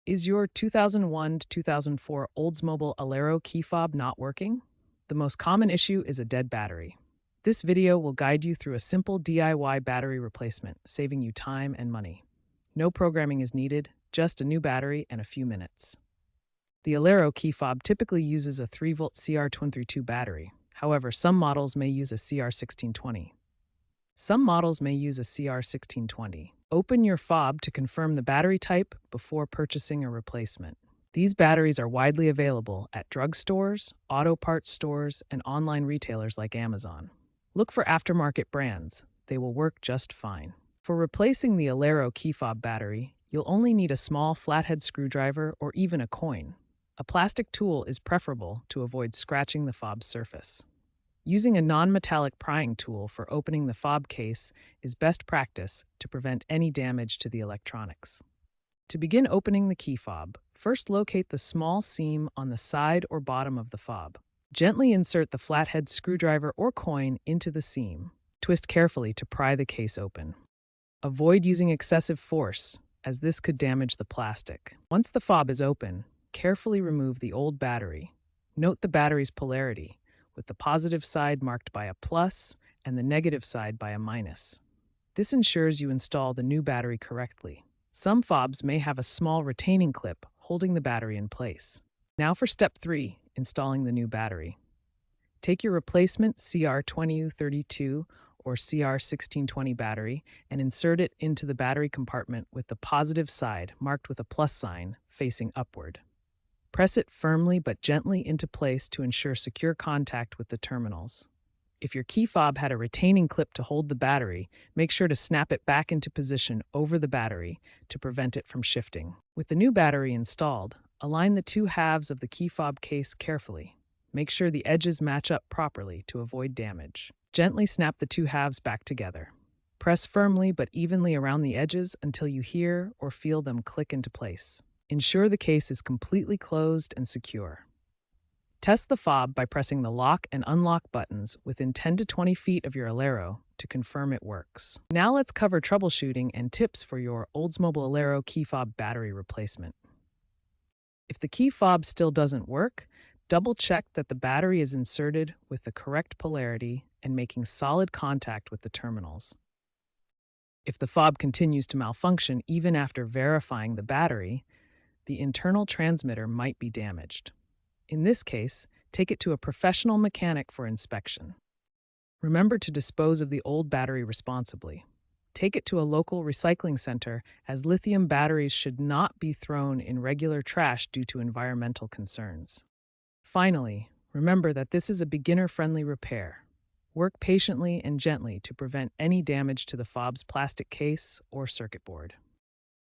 Is your 2001 to 2004 Oldsmobile Alero key fob not working? The most common issue is a dead battery. This video will guide you through a simple DIY battery replacement, saving you time and money. No programming is needed, just a new battery and a few minutes. The Alero key fob typically uses a 3-volt CR232 battery. However, some models may use a CR1620. Open your fob to confirm the battery type before purchasing a replacement. These batteries are widely available at drugstores, auto parts stores, and online retailers like Amazon. Look for aftermarket brands. They will work just fine. For replacing the Alero key fob battery, you'll only need a small flathead screwdriver or even a coin. A plastic tool is preferable to avoid scratching the fob's surface. Using a non-metallic prying tool for opening the fob case is best practice to prevent any damage to the electronics. To begin opening the key fob, first locate the small seam on the side or bottom of the fob. Gently insert the flathead screwdriver or coin into the seam. Twist carefully to pry the case open. Avoid using excessive force, as this could damage the plastic. Once the fob is open, carefully remove the old battery. Note the battery's polarity, with the positive side marked by a plus and the negative side by a minus. This ensures you install the new battery correctly. Some fobs may have a small retaining clip holding the battery in place. Now for step 3, installing the new battery. Take your replacement CR2032 or CR1620 battery and insert it into the battery compartment with the positive side marked with a plus sign facing upward. Press it firmly but gently into place to ensure secure contact with the terminals. If your key fob had a retaining clip to hold the battery, make sure to snap it back into position over the battery to prevent it from shifting. With the new battery installed, align the two halves of the key fob case carefully. Make sure the edges match up properly to avoid damage. Gently snap the two halves back together. Press firmly but evenly around the edges until you hear or feel them click into place. Ensure the case is completely closed and secure. Test the fob by pressing the lock and unlock buttons within 10 to 20 feet of your Alero to confirm it works. Now let's cover troubleshooting and tips for your Oldsmobile Alero key fob battery replacement. If the key fob still doesn't work, double-check that the battery is inserted with the correct polarity and making solid contact with the terminals. If the fob continues to malfunction even after verifying the battery, the internal transmitter might be damaged. In this case, take it to a professional mechanic for inspection. Remember to dispose of the old battery responsibly. Take it to a local recycling center, as lithium batteries should not be thrown in regular trash due to environmental concerns. Finally, remember that this is a beginner-friendly repair. Work patiently and gently to prevent any damage to the fob's plastic case or circuit board.